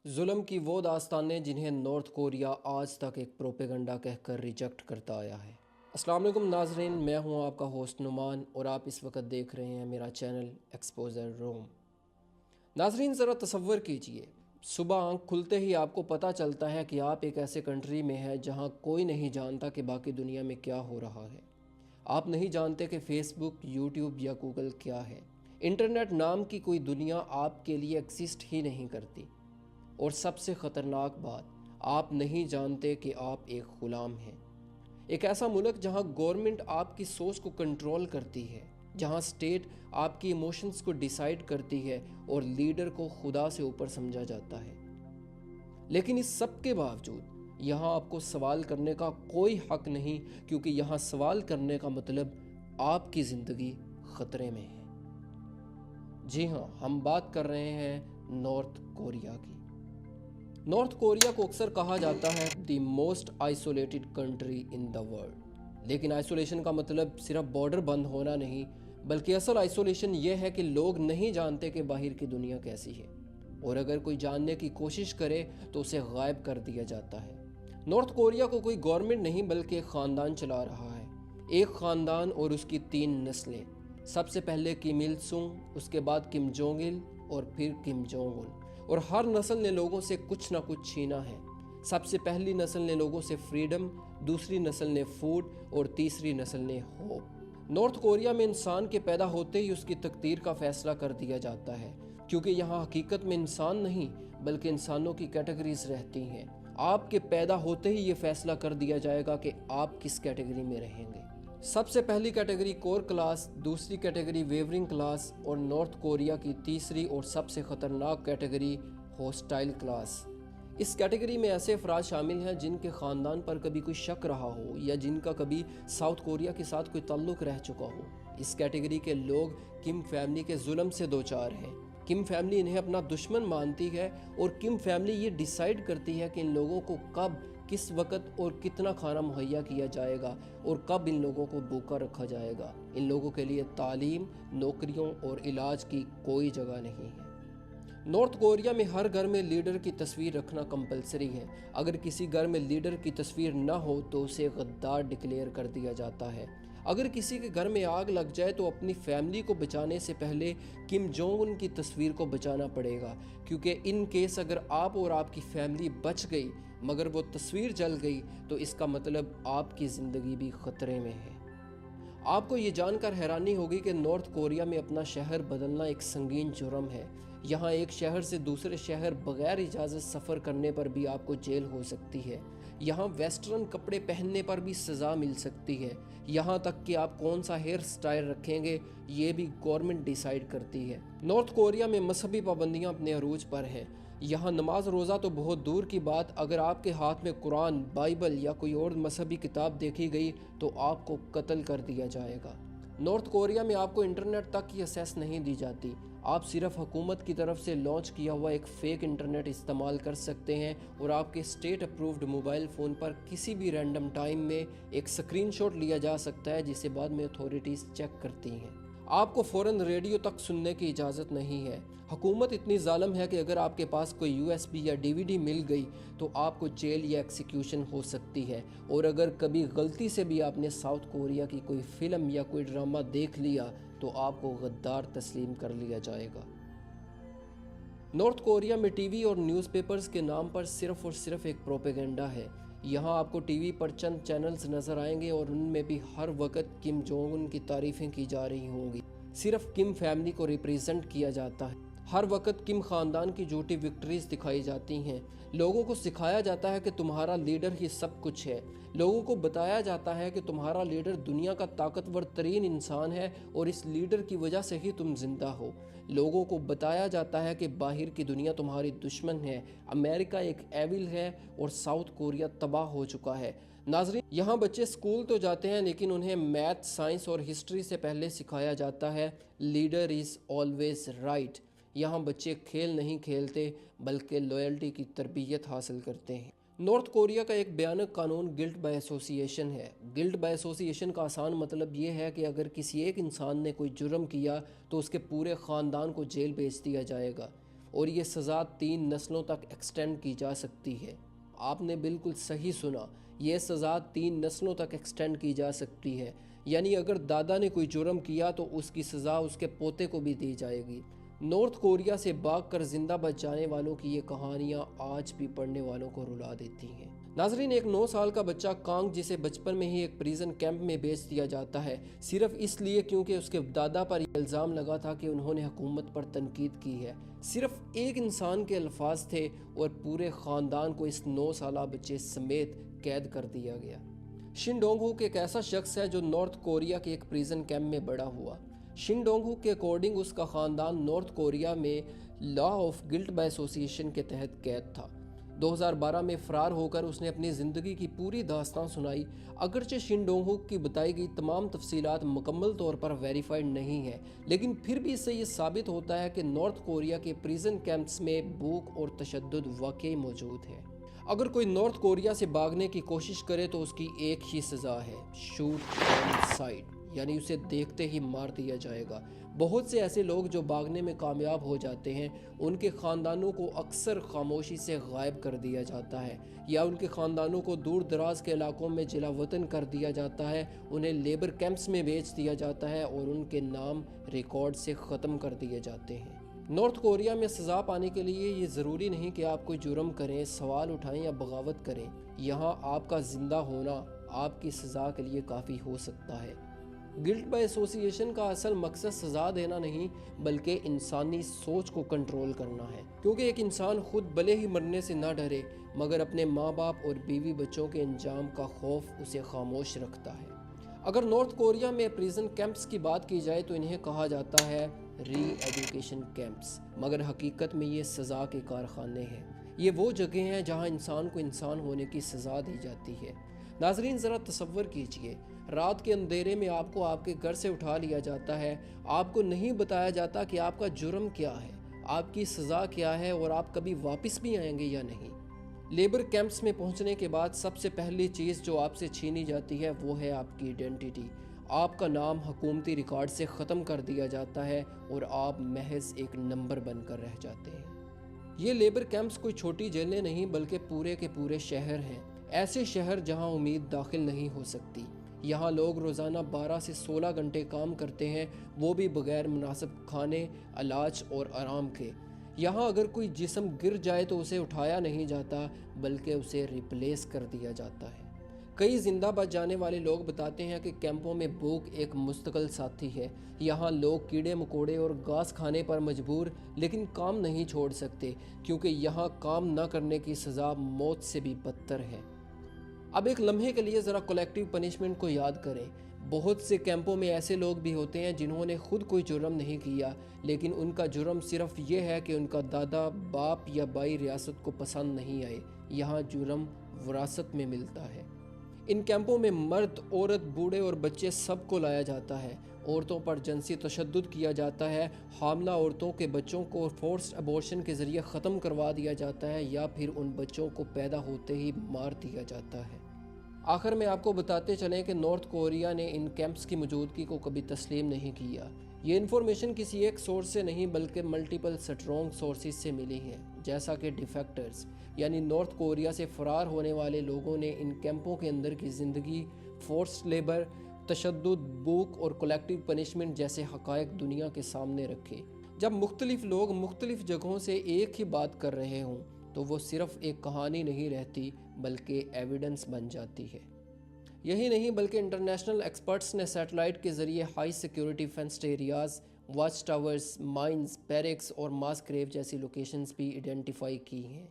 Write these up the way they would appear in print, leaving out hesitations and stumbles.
ظلم کی وہ داستانیں جنہیں نارتھ کوریا آج تک ایک پروپیگنڈا کہہ کر ریجیکٹ کرتا آیا ہے۔ السلام علیکم ناظرین، میں ہوں آپ کا ہوسٹ نعمان اور آپ اس وقت دیکھ رہے ہیں میرا چینل ایکسپوزر روم۔ ناظرین ذرا تصور کیجئے، صبح آنکھ کھلتے ہی آپ کو پتہ چلتا ہے کہ آپ ایک ایسے کنٹری میں ہیں جہاں کوئی نہیں جانتا کہ باقی دنیا میں کیا ہو رہا ہے۔ آپ نہیں جانتے کہ فیس بک، یوٹیوب یا گوگل کیا ہے۔ انٹرنیٹ نام کی کوئی دنیا آپ کے لیے ایگزسٹ ہی نہیں کرتی۔ اور سب سے خطرناک بات، آپ نہیں جانتے کہ آپ ایک غلام ہیں۔ ایک ایسا ملک جہاں گورنمنٹ آپ کی سوچ کو کنٹرول کرتی ہے، جہاں سٹیٹ آپ کی ایموشنز کو ڈیسائیڈ کرتی ہے اور لیڈر کو خدا سے اوپر سمجھا جاتا ہے۔ لیکن اس سب کے باوجود یہاں آپ کو سوال کرنے کا کوئی حق نہیں، کیونکہ یہاں سوال کرنے کا مطلب آپ کی زندگی خطرے میں ہے۔ جی ہاں، ہم بات کر رہے ہیں نارتھ کوریا کی۔ نارتھ کوریا کو اکثر کہا جاتا ہے the most isolated country in the world, لیکن آئسولیشن کا مطلب صرف بارڈر بند ہونا نہیں، بلکہ اصل آئسولیشن یہ ہے کہ لوگ نہیں جانتے کہ باہر کی دنیا کیسی ہے، اور اگر کوئی جاننے کی کوشش کرے تو اسے غائب کر دیا جاتا ہے۔ نارتھ کوریا کو کوئی گورنمنٹ نہیں بلکہ ایک خاندان چلا رہا ہے، ایک خاندان اور اس کی 3 نسلیں۔ سب سے پہلے کم il سنگ، اس کے بعد کم جونگ il اور پھر کم جونگ ان، اور ہر نسل نے لوگوں سے کچھ نہ کچھ چھینا ہے۔ سب سے پہلی نسل نے لوگوں سے فریڈم، دوسری نسل نے فوڈ اور تیسری نسل نے ہوپ۔ نارتھ کوریا میں انسان کے پیدا ہوتے ہی اس کی تقدیر کا فیصلہ کر دیا جاتا ہے، کیونکہ یہاں حقیقت میں انسان نہیں بلکہ انسانوں کی کیٹیگریز رہتی ہیں۔ آپ کے پیدا ہوتے ہی یہ فیصلہ کر دیا جائے گا کہ آپ کس کیٹیگری میں رہیں گے۔ سب سے پہلی کیٹیگری کور کلاس، دوسری کیٹیگری ویورنگ کلاس اور نارتھ کوریا کی تیسری اور سب سے خطرناک کیٹیگری ہوسٹائل کلاس۔ اس کیٹیگری میں ایسے افراد شامل ہیں جن کے خاندان پر کبھی کوئی شک رہا ہو یا جن کا کبھی ساؤتھ کوریا کے ساتھ کوئی تعلق رہ چکا ہو۔ اس کیٹیگری کے لوگ کم فیملی کے ظلم سے دوچار ہیں۔ کم فیملی انہیں اپنا دشمن مانتی ہے اور کم فیملی یہ ڈیسائیڈ کرتی ہے کہ ان لوگوں کو کب، کس وقت اور کتنا کھانا مہیا کیا جائے گا اور کب ان لوگوں کو بھوکا رکھا جائے گا۔ ان لوگوں کے لیے تعلیم، نوکریوں اور علاج کی کوئی جگہ نہیں ہے۔ نارتھ کوریا میں ہر گھر میں لیڈر کی تصویر رکھنا کمپلسری ہے۔ اگر کسی گھر میں لیڈر کی تصویر نہ ہو تو اسے غدار ڈکلیئر کر دیا جاتا ہے۔ اگر کسی کے گھر میں آگ لگ جائے تو اپنی فیملی کو بچانے سے پہلے کم جونگ ان کی تصویر کو بچانا پڑے گا، کیونکہ ان کیس اگر آپ اور آپ کی فیملی بچ گئی مگر وہ تصویر جل گئی تو اس کا مطلب آپ کی زندگی بھی خطرے میں ہے۔ آپ کو یہ جان کر حیرانی ہوگی کہ نارتھ کوریا میں اپنا شہر بدلنا ایک سنگین جرم ہے۔ یہاں ایک شہر سے دوسرے شہر بغیر اجازت سفر کرنے پر بھی آپ کو جیل ہو سکتی ہے۔ یہاں ویسٹرن کپڑے پہننے پر بھی سزا مل سکتی ہے۔ یہاں تک کہ آپ کون سا ہیئر سٹائل رکھیں گے یہ بھی گورنمنٹ ڈیسائیڈ کرتی ہے۔ نارتھ کوریا میں مذہبی پابندیاں اپنے عروج پر ہیں۔ یہاں نماز روزہ تو بہت دور کی بات، اگر آپ کے ہاتھ میں قرآن، بائبل یا کوئی اور مذہبی کتاب دیکھی گئی تو آپ کو قتل کر دیا جائے گا۔ نارتھ کوریا میں آپ کو انٹرنیٹ تک کی ایکسیس نہیں دی جاتی۔ آپ صرف حکومت کی طرف سے لانچ کیا ہوا ایک فیک انٹرنیٹ استعمال کر سکتے ہیں، اور آپ کے اسٹیٹ اپرووڈ موبائل فون پر کسی بھی رینڈم ٹائم میں ایک سکرین شاٹ لیا جا سکتا ہے جسے بعد میں اتھارٹیز چیک کرتی ہیں۔ آپ کو فوراً ریڈیو تک سننے کی اجازت نہیں ہے۔ حکومت اتنی ظالم ہے کہ اگر آپ کے پاس کوئی USB یا DVD مل گئی تو آپ کو جیل یا ایکسیکیوشن ہو سکتی ہے، اور اگر کبھی غلطی سے بھی آپ نے ساؤتھ کوریا کی کوئی فلم یا کوئی ڈرامہ دیکھ لیا تو آپ کو غدار تسلیم کر لیا جائے گا۔ نارتھ کوریا میں ٹی وی اور نیوز پیپرز کے نام پر صرف اور صرف ایک پروپیگنڈا ہے۔ یہاں آپ کو ٹی وی پر چند چینلز نظر آئیں گے اور ان میں بھی ہر وقت کم جونگ ان کی تعریفیں کی جا رہی ہوں گی۔ صرف کم فیملی کو ریپریزنٹ کیا جاتا ہے۔ ہر وقت کم خاندان کی جھوٹی وکٹریز دکھائی جاتی ہیں۔ لوگوں کو سکھایا جاتا ہے کہ تمہارا لیڈر ہی سب کچھ ہے۔ لوگوں کو بتایا جاتا ہے کہ تمہارا لیڈر دنیا کا طاقتور ترین انسان ہے اور اس لیڈر کی وجہ سے ہی تم زندہ ہو۔ لوگوں کو بتایا جاتا ہے کہ باہر کی دنیا تمہاری دشمن ہے، امریکہ ایک ایول ہے اور ساؤتھ کوریا تباہ ہو چکا ہے۔ ناظرین، یہاں بچے اسکول تو جاتے ہیں لیکن انہیں میتھ، سائنس اور ہسٹری سے پہلے سکھایا جاتا ہے لیڈر از آلویز رائٹ۔ یہاں بچے کھیل نہیں کھیلتے بلکہ لائلٹی کی تربیت حاصل کرتے ہیں۔ نارتھ کوریا کا ایک بھیانک قانون گلٹ بائی ایسوسی ایشن ہے۔ گلٹ بائی ایسوسی ایشن کا آسان مطلب یہ ہے کہ اگر کسی ایک انسان نے کوئی جرم کیا تو اس کے پورے خاندان کو جیل بھیج دیا جائے گا۔ اور یہ سزا 3 نسلوں تک ایکسٹینڈ کی جا سکتی ہے۔ آپ نے بالکل صحیح سنا، یہ سزا 3 نسلوں تک ایکسٹینڈ کی جا سکتی ہے، یعنی اگر دادا نے کوئی جرم کیا تو اس کی سزا اس کے پوتے کو بھی دی جائے گی۔ نارتھ کوریا سے بھاگ کر زندہ بچ جانے والوں کی یہ کہانیاں آج بھی پڑھنے والوں کو رلا دیتی ہیں۔ ناظرین، ایک 9 سال کا بچہ کانگ، جسے بچپن میں ہی ایک پریزن کیمپ میں بھیج دیا جاتا ہے صرف اس لیے کیونکہ اس کے دادا پر یہ الزام لگا تھا کہ انہوں نے حکومت پر تنقید کی ہے، صرف ایک انسان کے الفاظ تھے اور پورے خاندان کو اس 9 سالہ بچے سمیت قید کر دیا گیا۔ شن ڈونگ ہوک ایک ایسا شخص ہے جو نارتھ کوریا کے ایک پریزن کیمپ میں بڑا ہوا۔ شن ڈونگ ہوک کے اکارڈنگ اس کا خاندان نارتھ کوریا میں لا آف گلٹ بائی ایسوسی ایشن کے تحت قید تھا۔ 2012 میں فرار ہو کر اس نے اپنی زندگی کی پوری داستان سنائی۔ اگرچہ شن ڈونگ ہوک کی بتائی گئی تمام تفصیلات مکمل طور پر ویریفائڈ نہیں ہے، لیکن پھر بھی اس سے یہ ثابت ہوتا ہے کہ نارتھ کوریا کے پریزن کیمپس میں بھوک اور تشدد واقعی موجود ہے۔ اگر کوئی نارتھ کوریا سے بھاگنے کی کوشش کرے تو اس کی ایک ہی سزا ہے، شوٹ آن سائٹ، یعنی اسے دیکھتے ہی مار دیا جائے گا۔ بہت سے ایسے لوگ جو بھاگنے میں کامیاب ہو جاتے ہیں، ان کے خاندانوں کو اکثر خاموشی سے غائب کر دیا جاتا ہے، یا ان کے خاندانوں کو دور دراز کے علاقوں میں جلا وطن کر دیا جاتا ہے، انہیں لیبر کیمپس میں بھیج دیا جاتا ہے اور ان کے نام ریکارڈ سے ختم کر دیے جاتے ہیں۔ نارتھ کوریا میں سزا پانے کے لیے یہ ضروری نہیں کہ آپ کوئی جرم کریں، سوال اٹھائیں یا بغاوت کریں۔ یہاں آپ کا زندہ ہونا آپ کی سزا کے لیے کافی ہو سکتا ہے۔ گلٹ بائی ایسوسی ایشن کا اصل مقصد سزا دینا نہیں بلکہ انسانی سوچ کو کنٹرول کرنا ہے، کیونکہ ایک انسان خود بھلے ہی مرنے سے نہ ڈرے مگر اپنے ماں باپ اور بیوی بچوں کے انجام کا خوف اسے خاموش رکھتا ہے۔ اگر نارتھ کوریا میں پریزن کیمپس کی بات کی جائے تو انہیں کہا جاتا ہے ری ایجوکیشن کیمپس، مگر حقیقت میں یہ سزا کے کارخانے ہیں۔ یہ وہ جگہ ہیں جہاں انسان کو انسان ہونے کی سزا دی جاتی ہے۔ ناظرین، ذرا تصور کیجئے، رات کے اندھیرے میں آپ کو آپ کے گھر سے اٹھا لیا جاتا ہے، آپ کو نہیں بتایا جاتا کہ آپ کا جرم کیا ہے، آپ کی سزا کیا ہے اور آپ کبھی واپس بھی آئیں گے یا نہیں۔ لیبر کیمپس میں پہنچنے کے بعد سب سے پہلی چیز جو آپ سے چھینی جاتی ہے وہ ہے آپ کی آئیڈینٹی۔ آپ کا نام حکومتی ریکارڈ سے ختم کر دیا جاتا ہے اور آپ محض ایک نمبر بن کر رہ جاتے ہیں۔ یہ لیبر کیمپس کوئی چھوٹی جیلیں نہیں بلکہ پورے کے پورے شہر ہیں، ایسے شہر جہاں امید داخل نہیں ہو سکتی۔ یہاں لوگ روزانہ 12 سے 16 گھنٹے کام کرتے ہیں، وہ بھی بغیر مناسب کھانے، علاج اور آرام کے۔ یہاں اگر کوئی جسم گر جائے تو اسے اٹھایا نہیں جاتا بلکہ اسے ریپلیس کر دیا جاتا ہے۔ کئی زندہ بچ جانے والے لوگ بتاتے ہیں کہ کیمپوں میں بھوک ایک مستقل ساتھی ہے۔ یہاں لوگ کیڑے مکوڑے اور گھاس کھانے پر مجبور لیکن کام نہیں چھوڑ سکتے، کیونکہ یہاں کام نہ کرنے کی سزا موت سے بھی بدتر ہے۔ اب ایک لمحے کے لیے ذرا کولیکٹیو پنشمنٹ کو یاد کریں۔ بہت سے کیمپوں میں ایسے لوگ بھی ہوتے ہیں جنہوں نے خود کوئی جرم نہیں کیا، لیکن ان کا جرم صرف یہ ہے کہ ان کا دادا، باپ یا بھائی ریاست کو پسند نہیں آئے۔ یہاں جرم وراثت میں ملتا ہے۔ ان کیمپوں میں مرد، عورت، بوڑھے اور بچے سب کو لایا جاتا ہے۔ عورتوں پر جنسی تشدد کیا جاتا ہے، حاملہ عورتوں کے بچوں کو فورسڈ ابورشن کے ذریعے ختم کروا دیا جاتا ہے یا پھر ان بچوں کو پیدا ہوتے ہی مار دیا جاتا ہے۔ آخر میں آپ کو بتاتے چلیں کہ نارتھ کوریا نے ان کیمپس کی موجودگی کو کبھی تسلیم نہیں کیا۔ یہ انفارمیشن کسی ایک سورس سے نہیں بلکہ ملٹیپل سٹرونگ سورسز سے ملی ہے، جیسا کہ ڈیفیکٹرز یعنی نارتھ کوریا سے فرار ہونے والے لوگوں نے ان کیمپوں کے اندر کی زندگی، فورسڈ لیبر، تشدد، بھوک اور کولیکٹیو پنشمنٹ جیسے حقائق دنیا کے سامنے رکھے۔ جب مختلف لوگ مختلف جگہوں سے ایک ہی بات کر رہے ہوں تو وہ صرف ایک کہانی نہیں رہتی بلکہ ایویڈنس بن جاتی ہے۔ یہی نہیں بلکہ انٹرنیشنل ایکسپرٹس نے سیٹلائٹ کے ذریعے high security fenced areas, watch towers, mines, barracks اور ماس گریو جیسی لوکیشنز بھی آئیڈینٹیفائی کی ہیں۔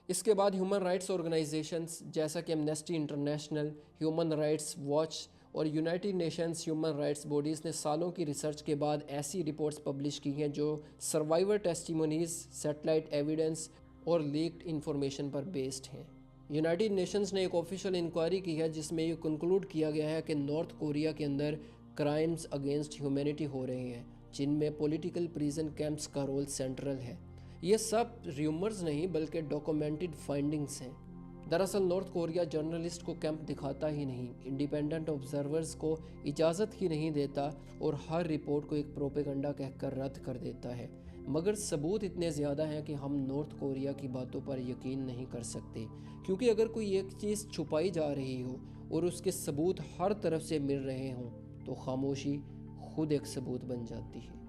اس کے بعد ہیومن رائٹس آرگنائزیشنز جیسا کہ Amnesty International, human rights watch اور United Nations human rights bodies نے سالوں کی ریسرچ کے بعد ایسی رپورٹس پبلش کی ہیں جو سروائیور ٹیسٹیمونیز، سیٹلائٹ ایویڈنس اور لیکڈ انفارمیشن پر بیسڈ ہیں۔ یونائٹڈ نیشنز نے ایک آفیشیل انکوائری کی ہے جس میں یہ کنکلوڈ کیا گیا ہے کہ نارتھ کوریا کے اندر کرائمز اگینسٹ ہیومینٹی ہو رہے ہیں، جن میں پولیٹیکل پریزن کیمپس کا رول سینٹرل ہے۔ یہ سب ریومرز نہیں بلکہ ڈاکومنٹڈ فائنڈنگز ہیں۔ دراصل نارتھ کوریا جرنلسٹ کو کیمپ دکھاتا ہی نہیں، انڈیپینڈنٹ آبزرورز کو اجازت ہی نہیں دیتا اور ہر رپورٹ کو ایک پروپیگنڈا کہہ کر رد کر دیتا ہے۔ مگر ثبوت اتنے زیادہ ہیں کہ ہم نارتھ کوریا کی باتوں پر یقین نہیں کر سکتے، کیونکہ اگر کوئی ایک چیز چھپائی جا رہی ہو اور اس کے ثبوت ہر طرف سے مل رہے ہوں تو خاموشی خود ایک ثبوت بن جاتی ہے۔